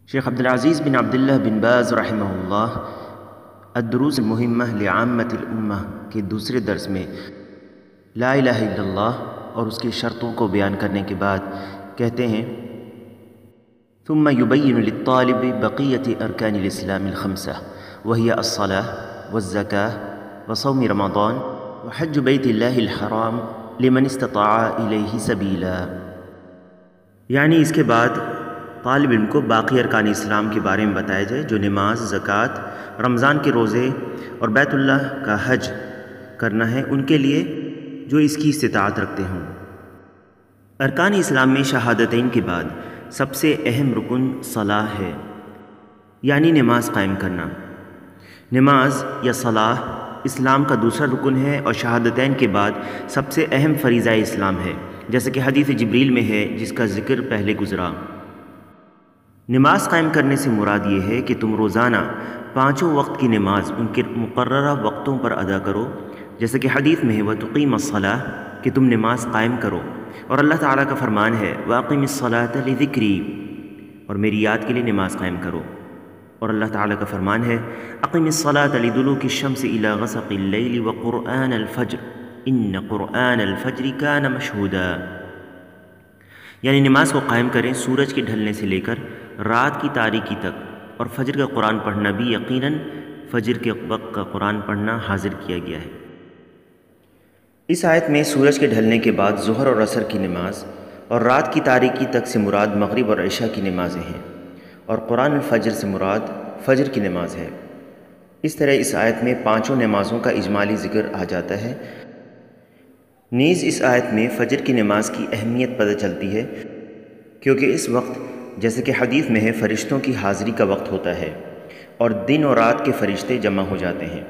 شیخ عبدالعزیز بن عبداللہ بن باز رحمہ اللہ الدروس المہمہ لعامۃ الامہ کے دوسرے درس میں لا الہ الا اللہ اور اس کی شرطوں کو بیان کرنے کے بعد کہتے ہیں ثم يبين للطالب بقية أركان الإسلام الخمسة وهي الصلاة والزكاة وصوم رمضان وحج بيت الله الحرام لمن استطاع إليه سبيلا، یعنی اس کے بعد طالب علم کو باقی ارکان اسلام کے بارے میں بتایا جائے جو نماز، زکوٰۃ، رمضان کے روزے اور بیت اللہ کا حج کرنا ہے ان کے لیے جو اس کی استطاعت رکھتے ہوں۔ ارکان اسلام میں شہادتین کے بعد سب سے اہم رکن صلاح ہے، یعنی نماز قائم کرنا۔ نماز یا صلاح اسلام کا دوسرا رکن ہے اور شہادتین کے بعد سب سے اہم فریضہ اسلام ہے، جیسے کہ حدیث جبریل میں ہے جس کا ذکر پہلے گزرا۔ نماز قائم کرنے سے مراد یہ ہے کہ تم روزانہ پانچوں وقت کی نماز ان کے مقررہ وقتوں پر ادا کرو، جیسے کہ حدیث میں ہے وَتُقِيمَ الصَّلَاةَ کہ تم نماز قائم کرو، اور اللہ تعالیٰ کا فرمان ہے وَأَقِمِ الصَّلَاةَ لِذِكْرِي اور میری یاد کے لیے نماز قائم کرو، اور اللہ تعالیٰ کا فرمان ہے أَقِمِ الصَّلَاةَ لِدُلُوكِ الشَّمْسِ إِلَى غَسَقِ اللَّيْلِ وَقُرْآنَ الْفَجْرِ إِنَّ قُرْآنَ الْفَجْرِ كَانَ مَشْهُودًا، یعنی نماز کو قائم کریں سورج کے ڈھلنے سے لے کر رات کی تاریکی تک، اور فجر کا قرآن پڑھنا بھی یقیناً فجر کے وقت کا قرآن پڑھنا حاضر کیا گیا ہے۔ اس آیت میں سورج کے ڈھلنے کے بعد ظہر اور عصر کی نماز اور رات کی تاریکی تک سے مراد مغرب اور عشاء کی نمازیں ہیں، اور قرآن الفجر سے مراد فجر کی نماز ہے۔ اس طرح اس آیت میں پانچوں نمازوں کا اجمالی ذکر آ جاتا ہے۔ نیز اس آیت میں فجر کی نماز کی اہمیت پتہ چلتی ہے، کیونکہ اس وقت جیسے کہ حدیث میں ہے فرشتوں کی حاضری کا وقت ہوتا ہے اور دن اور رات کے فرشتے جمع ہو جاتے ہیں۔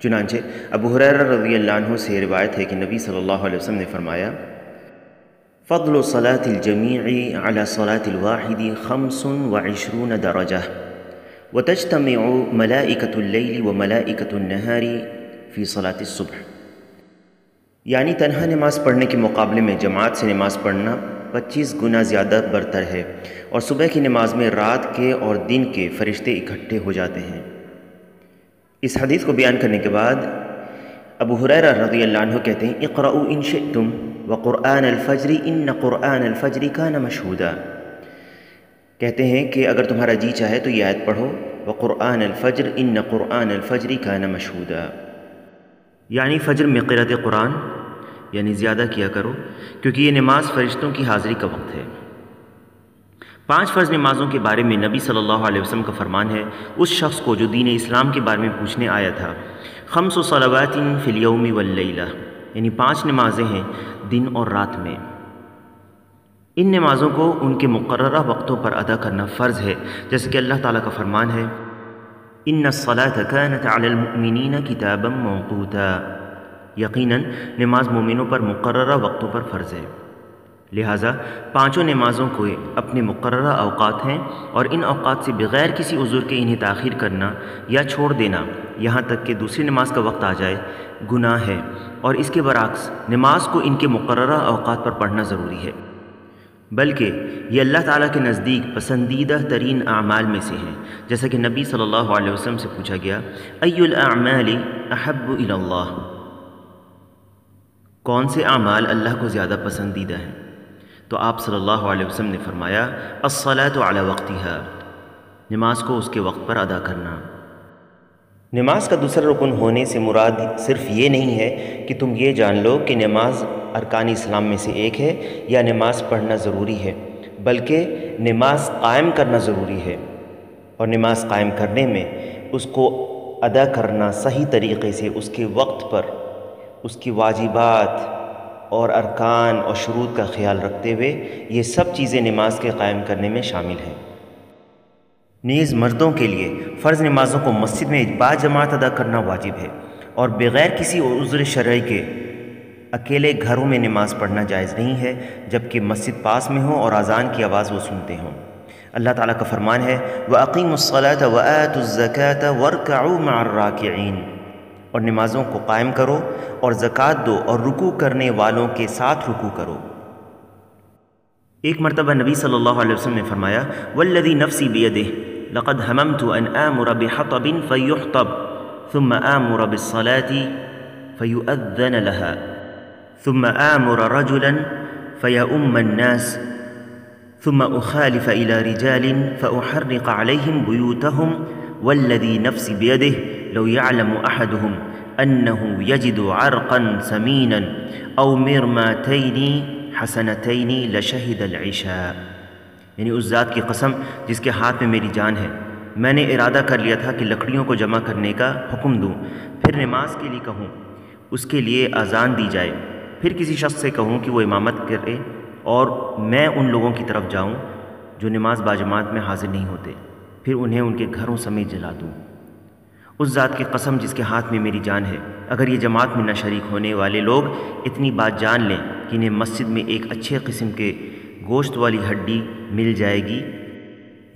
چنانچہ ابو ہریرہ رضی اللہ عنہ سے روایت ہے کہ نبی صلی اللہ علیہ وسلم نے فرمایا فضل صلاة الجمیع علی صلاة الواحد 25 درجہ وتجتمع ملائکۃ اللیل وملائکۃ النہار فی صلاة الصبح، یعنی تنہا نماز پڑھنے کے مقابلے میں جماعت سے نماز پڑھنا 25 گنا زیادہ برتر ہے، اور صبح کی نماز میں رات کے اور دن کے فرشتے اکٹھے ہو جاتے ہیں۔ اس حدیث کو بیان کرنے کے بعد ابو ہریرہ رضی اللہ عنہ کہتے ہیں اقرؤوا ان شئتم وقرآن الفجر ان قرآن الفجر کان مشہودا، کہتے ہیں کہ اگر تمہارا جی چاہے تو یہ آیت پڑھو وقرآن الفجر ان قرآن الفجر کان مشہودا، یعنی فجر میں قرأت قرآن یعنی زیادہ کیا کرو، کیونکہ یہ نماز فرشتوں کی حاضری کا وقت ہے۔ 5 فرض نمازوں کے بارے میں نبی صلی اللہ علیہ وسلم کا فرمان ہے اس شخص کو جو دین اسلام کے بارے میں پوچھنے آیا تھا 5 صلوات فی الیوم واللیلہ، یعنی 5 نمازیں ہیں دن اور رات میں۔ ان نمازوں کو ان کے مقررہ وقتوں پر ادا کرنا فرض ہے، جیسے کہ اللہ تعالیٰ کا فرمان ہے ان الصلاة كانت علی المؤمنین کتابا موقوتا، یقیناً نماز مومنوں پر مقررہ وقتوں پر فرض ہے، لہٰذا 5 نمازوں کو اپنے مقررہ اوقات ہیں، اور ان اوقات سے بغیر کسی عذر کے انہیں تاخیر کرنا یا چھوڑ دینا یہاں تک کہ دوسری نماز کا وقت آ جائے گناہ ہے، اور اس کے برعکس نماز کو ان کے مقررہ اوقات پر پڑھنا ضروری ہے، بلکہ یہ اللہ تعالیٰ کے نزدیک پسندیدہ ترین اعمال میں سے ہیں، جیسا کہ نبی صلی اللہ علیہ وسلم سے پوچھا گیا ای الاعمال احب الی اللہ، کون سے اعمال اللہ کو زیادہ پسندیدہ ہیں؟ تو آپ صلی اللہ علیہ وسلم نے فرمایا الصلاۃ علی وقتہا، نماز کو اس کے وقت پر ادا کرنا۔ نماز کا دوسرا رکن ہونے سے مراد صرف یہ نہیں ہے کہ تم یہ جان لو کہ نماز ارکان اسلام میں سے ایک ہے یا نماز پڑھنا ضروری ہے، بلکہ نماز قائم کرنا ضروری ہے، اور نماز قائم کرنے میں اس کو ادا کرنا صحیح طریقے سے اس کے وقت پر اس کی واجبات اور ارکان اور شروط کا خیال رکھتے ہوئے، یہ سب چیزیں نماز کے قائم کرنے میں شامل ہیں۔ نیز مردوں کے لیے فرض نمازوں کو مسجد میں باجماعت ادا کرنا واجب ہے، اور بغیر کسی عذر شرعی کے اکیلے گھروں میں نماز پڑھنا جائز نہیں ہے جبکہ مسجد پاس میں ہو اور اذان کی آواز وہ سنتے ہوں۔ اللہ تعالیٰ کا فرمان ہے وَأَقِيمُوا الصَّلَاةَ وَآتُوا الزَّكَاةَ وَارْكَعُوا مَعَ الرَّاكِعِينَ، اور نمازوں کو قائم کرو اور زکوٰۃ دو اور رکوع کرنے والوں کے ساتھ رکوع کرو۔ ایک مرتبہ نبی صلی اللہ علیہ وسلم نے فرمایا والذی نفسی بیدہ لقد ہممت ان آمر بحطب فیحطب ثم آمر بالصلاة فیؤذن لها ثم آمر رجلا فیؤم الناس ثم اخالف الى رجال فاحرق عليهم بيوتهم والذی نفسی بیدہ لو يعلم احدهم انه يجد عرقا سمینا او مرماتین حسنتین لشہد العشاء، یعنی اس ذات کی قسم جس کے ہاتھ میں میری جان ہے، میں نے ارادہ کر لیا تھا کہ لکڑیوں کو جمع کرنے کا حکم دوں، پھر نماز کے لیے کہوں، اس کے لیے اذان دی جائے، پھر کسی شخص سے کہوں کہ وہ امامت کرے اور میں ان لوگوں کی طرف جاؤں جو نماز باجماعت میں حاضر نہیں ہوتے، پھر انہیں ان کے گھروں سمیت جلا دوں۔ اس ذات کی قسم جس کے ہاتھ میں میری جان ہے، اگر یہ جماعت میں نہ شریک ہونے والے لوگ اتنی بات جان لیں کہ انہیں مسجد میں ایک اچھے قسم کے گوشت والی ہڈی مل جائے گی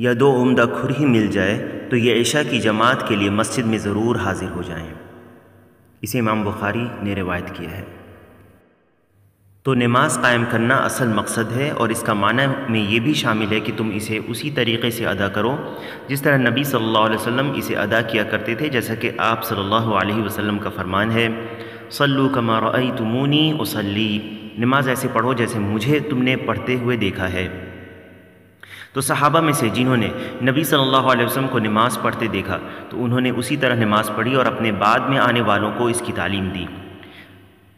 یا 2 عمدہ کھر ہی مل جائے تو یہ عشاء کی جماعت کے لیے مسجد میں ضرور حاضر ہو جائیں۔ اسے امام بخاری نے روایت کیا ہے۔ تو نماز قائم کرنا اصل مقصد ہے، اور اس کا معنی میں یہ بھی شامل ہے کہ تم اسے اسی طریقے سے ادا کرو جس طرح نبی صلی اللہ علیہ وسلم اسے ادا کیا کرتے تھے، جیسا کہ آپ صلی اللہ علیہ وسلم کا فرمان ہے صلو کما رأیتمونی اصلی، نماز ایسے پڑھو جیسے مجھے تم نے پڑھتے ہوئے دیکھا ہے۔ تو صحابہ میں سے جنہوں نے نبی صلی اللہ علیہ وسلم کو نماز پڑھتے دیکھا تو انہوں نے اسی طرح نماز پڑھی اور اپنے بعد میں آنے والوں کو اس کی تعلیم دی۔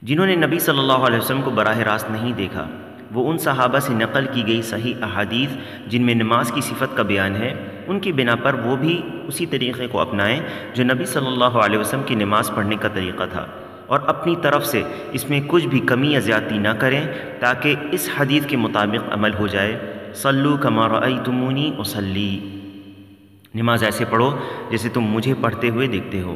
جنہوں نے نبی صلی اللہ علیہ وسلم کو براہ راست نہیں دیکھا، وہ ان صحابہ سے نقل کی گئی صحیح احادیث جن میں نماز کی صفت کا بیان ہے، ان کی بنا پر وہ بھی اسی طریقے کو اپنائیں جو نبی صلی اللہ علیہ وسلم کی نماز پڑھنے کا طریقہ تھا، اور اپنی طرف سے اس میں کچھ بھی کمی یا زیادتی نہ کریں تاکہ اس حدیث کے مطابق عمل ہو جائے صلو کما رأیتمونی اصلی، نماز ایسے پڑھو جیسے تم مجھے پڑھتے ہوئے دیکھتے ہو۔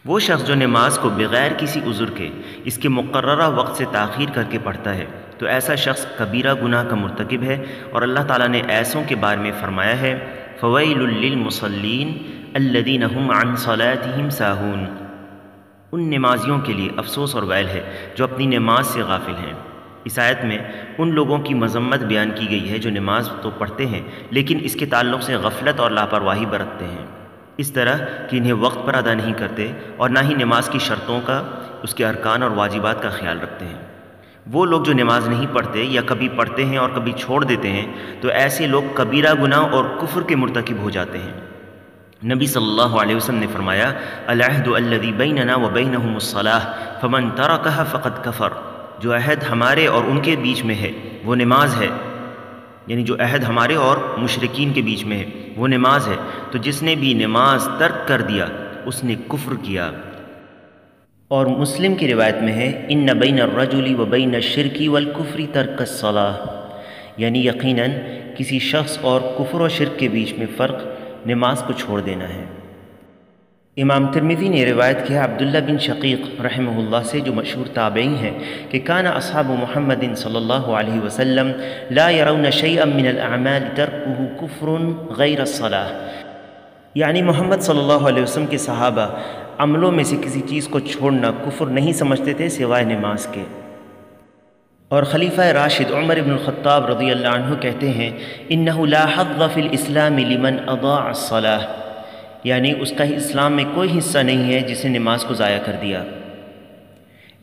وہ شخص جو نماز کو بغیر کسی عذر کے اس کے مقررہ وقت سے تاخیر کر کے پڑھتا ہے تو ایسا شخص کبیرہ گناہ کا مرتکب ہے، اور اللہ تعالیٰ نے ایسوں کے بارے میں فرمایا ہے فویل للمصلین الذین هم عن صلاتهم ساہون، ان نمازیوں کے لیے افسوس اور ویل ہے جو اپنی نماز سے غافل ہیں۔ اس آیت میں ان لوگوں کی مذمت بیان کی گئی ہے جو نماز تو پڑھتے ہیں لیکن اس کے تعلق سے غفلت اور لاپرواہی برتتے ہیں، اس طرح کہ انہیں وقت پر ادا نہیں کرتے اور نہ ہی نماز کی شرطوں کا، اس کے ارکان اور واجبات کا خیال رکھتے ہیں۔ وہ لوگ جو نماز نہیں پڑھتے یا کبھی پڑھتے ہیں اور کبھی چھوڑ دیتے ہیں تو ایسے لوگ کبیرہ گناہ اور کفر کے مرتکب ہو جاتے ہیں۔ نبی صلی اللہ علیہ وسلم نے فرمایا العہد الذی بیننا وبینہم الصلاۃ فمن ترکہ فقد کفر، جو عہد ہمارے اور ان کے بیچ میں ہے وہ نماز ہے، یعنی جو عہد ہمارے اور مشرکین کے بیچ میں ہے وہ نماز ہے، تو جس نے بھی نماز ترک کر دیا اس نے کفر کیا۔ اور مسلم کی روایت میں ہے ان بین الرجل و بین الشرک والکفر ترک الصلاۃ، یعنی یقیناً کسی شخص اور کفر و شرک کے بیچ میں فرق نماز کو چھوڑ دینا ہے۔ امام ترمذی نے روایت کیا عبداللہ بن شقیق رحمہ اللہ سے، جو مشہور تابعی ہیں، کہ کان اصحاب محمد صلی اللہ علیہ وسلم لا يرون شيئا من الاعمال ترکه کفر غیر الصلاۃ، یعنی محمد صلی اللہ علیہ وسلم کے صحابہ عملوں میں سے کسی چیز کو چھوڑنا کفر نہیں سمجھتے تھے سوائے نماز کے۔ اور خلیفہ راشد عمر بن الخطاب رضی اللہ عنہ کہتے ہیں انه لا حظ في الاسلام لمن اضاع الصلاۃ، یعنی اس کا اسلام میں کوئی حصہ نہیں ہے جس نے نماز کو ضائع کر دیا۔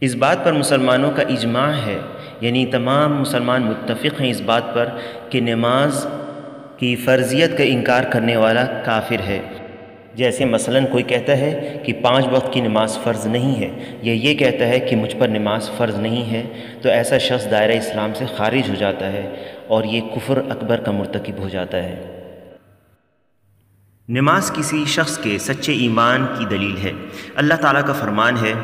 اس بات پر مسلمانوں کا اجماع ہے، یعنی تمام مسلمان متفق ہیں اس بات پر کہ نماز کی فرضیت کا انکار کرنے والا کافر ہے۔ جیسے مثلاً کوئی کہتا ہے کہ 5 وقت کی نماز فرض نہیں ہے، یا یہ کہتا ہے کہ مجھ پر نماز فرض نہیں ہے، تو ایسا شخص دائرہ اسلام سے خارج ہو جاتا ہے اور یہ کفر اکبر کا مرتکب ہو جاتا ہے۔ نماز کسی شخص کے سچے ایمان کی دلیل ہے۔ اللہ تعالیٰ کا فرمان ہے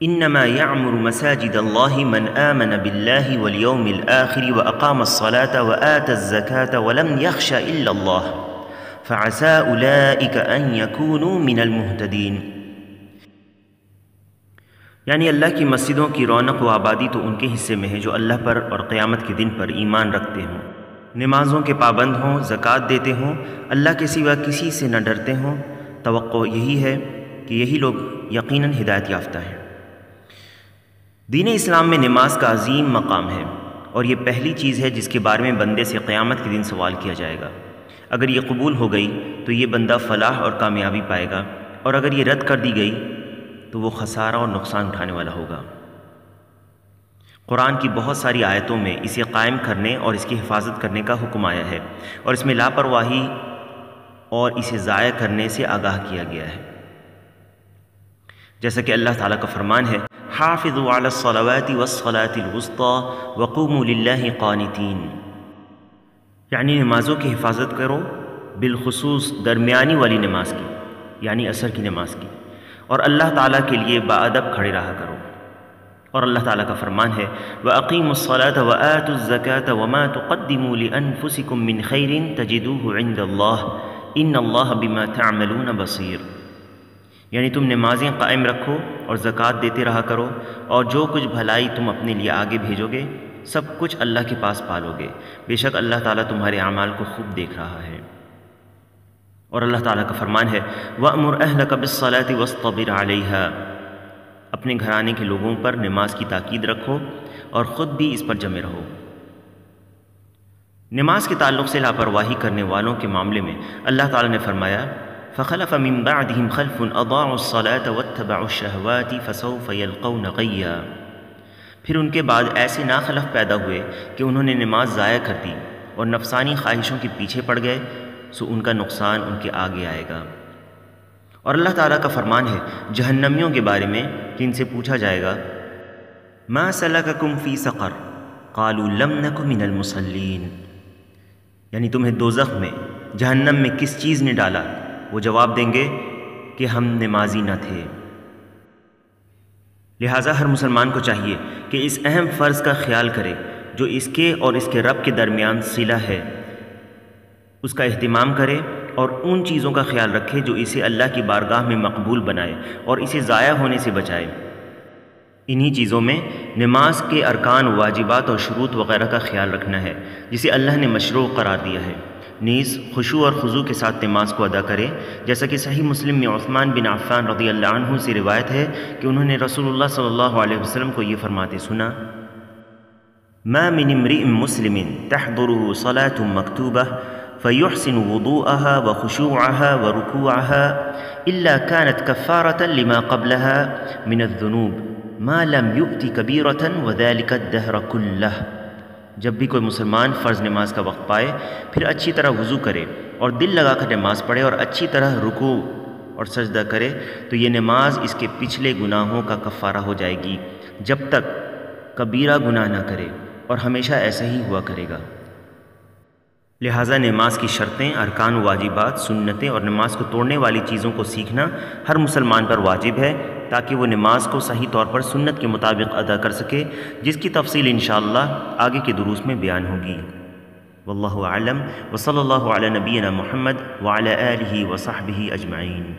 انما يعمر مساجد اللہ من آمن باللہ والیوم الآخر واقام الصلاة وآت الزکاة ولم یخش الا اللہ فعسى اولئک ان یکونوا من المہتدین، یعنی اللہ کی مسجدوں کی رونق و آبادی تو ان کے حصے میں ہے جو اللہ پر اور قیامت کے دن پر ایمان رکھتے ہوں، نمازوں کے پابند ہوں، زکوٰۃ دیتے ہوں، اللہ کے سوا کسی سے نہ ڈرتے ہوں۔ توقع یہی ہے کہ یہی لوگ یقیناً ہدایت یافتہ ہیں۔ دین اسلام میں نماز کا عظیم مقام ہے۔ اور یہ پہلی چیز ہے جس کے بارے میں بندے سے قیامت کے دن سوال کیا جائے گا۔ اگر یہ قبول ہو گئی تو یہ بندہ فلاح اور کامیابی پائے گا، اور اگر یہ رد کر دی گئی تو وہ خسارہ اور نقصان اٹھانے والا ہوگا۔ قرآن کی بہت ساری آیتوں میں اسے قائم کرنے اور اس کی حفاظت کرنے کا حکم آیا ہے، اور اس میں لاپرواہی اور اسے ضائع کرنے سے آگاہ کیا گیا ہے، جیسا کہ اللہ تعالیٰ کا فرمان ہے حافظوا علی الصلوات والصلاة الوسطى وقوموا للہ قانتین، یعنی نمازوں کی حفاظت کرو، بالخصوص درمیانی والی نماز کی یعنی عصر کی نماز کی، اور اللہ تعالیٰ کے لیے باادب کھڑے رہا کرو۔ اور اللہ تعالیٰ کا فرمان ہے وَأَقِيمُوا الصَّلَاةَ وَآتُوا الزَّكَاةَ وَمَا تُقَدِّمُوا لِأَنفُسِكُم مِّن خَيْرٍ تَجِدُوهُ عِندَ اللَّهِ إِنَّ اللَّهَ بِمَا تَعْمَلُونَ بَصِيرٌ، یعنی تم نمازیں قائم رکھو اور زکوٰۃ دیتے رہا کرو، اور جو کچھ بھلائی تم اپنے لیے آگے بھیجو گے سب کچھ اللہ کے پاس پالو گے، بے شک اللہ تعالیٰ تمہارے اعمال کو خوب دیکھ رہا ہے۔ اور اللہ تعالیٰ کا فرمان ہے وَأْمُرْ أَهْلَكَ بِالصَّلَاةِ وَاصْطَبِرْ عَلَيْهَا، اپنے گھرانے کے لوگوں پر نماز کی تاکید رکھو اور خود بھی اس پر جمے رہو۔ نماز کے تعلق سے لاپرواہی کرنے والوں کے معاملے میں اللہ تعالیٰ نے فرمایا فَخَلَفَ مِن بَعْدِهِمْ خَلْفٌ أَضَاعُوا الصَّلَاةَ وَاتَّبَعُوا الشَّهَوَاتِ فَسَوْفَ يَلْقَوْنَ غَيًّا، پھر ان کے بعد ایسے ناخلف پیدا ہوئے کہ انہوں نے نماز ضائع کر دی اور نفسانی خواہشوں کے پیچھے پڑ گئے، سو ان کا نقصان ان کے آگے آئے گا۔ اور اللہ تعالیٰ کا فرمان ہے جہنمیوں کے بارے میں کہ ان سے پوچھا جائے گا مَا سَلَكَكُمْ فِي سَقَرَ قَالُوا لَمْ نَكُ مِنَ الْمُصَلِّينَ، یعنی تمہیں دوزخ میں جہنم میں کس چیز نے ڈالا؟ وہ جواب دیں گے کہ ہم نمازی نہ تھے۔ لہٰذا ہر مسلمان کو چاہیے کہ اس اہم فرض کا خیال کرے جو اس کے اور اس کے رب کے درمیان صلہ ہے، اس کا اہتمام کرے اور ان چیزوں کا خیال رکھے جو اسے اللہ کی بارگاہ میں مقبول بنائے اور اسے ضائع ہونے سے بچائے۔ انہی چیزوں میں نماز کے ارکان، واجبات اور شروط وغیرہ کا خیال رکھنا ہے جسے اللہ نے مشروع قرار دیا ہے، نیز خشوع اور خضوع کے ساتھ نماز کو ادا کرے، جیسا کہ صحیح مسلم میں عثمان بن عفان رضی اللہ عنہ سے روایت ہے کہ انہوں نے رسول اللہ صلی اللہ علیہ وسلم کو یہ فرماتے سنا مَا مِنِ امْرِئٍ مُسْلِمٍ تَحْضُرُهُ صَلَاةٌ مَكْتُوبَةٌ فَيُحْسِنُ وُضُوءَهَا وَخُشُوعَهَا وَرُكُوعَهَا إِلَّا كَانَتْ كَفَّارَةً لِمَا قَبْلَهَا مِنَ الذُّنُوبِ مَا لَمْ يُؤْتِ كَبِيرَةً وَذَلِكَ الدَّهْرَ كُلَّهُ، جب بھی کوئی مسلمان فرض نماز کا وقت پائے پھر اچھی طرح وضو کرے اور دل لگا کر نماز پڑھے اور اچھی طرح رکوع اور سجدہ کرے تو یہ نماز اس کے پچھلے گناہوں کا کفارہ ہو جائے گی جب تک کبیرہ گناہ نہ کرے، اور ہمیشہ ایسا ہی ہوا کرے گا۔ لہٰذا نماز کی شرطیں، ارکان و واجبات، سنتیں اور نماز کو توڑنے والی چیزوں کو سیکھنا ہر مسلمان پر واجب ہے تاکہ وہ نماز کو صحیح طور پر سنت کے مطابق ادا کر سکے، جس کی تفصیل انشاءاللہ آگے کے دروس میں بیان ہوگی۔ واللہ اعلم وصلی اللہ علی نبینا محمد وعلی آلہ وصحبہ اجمعین۔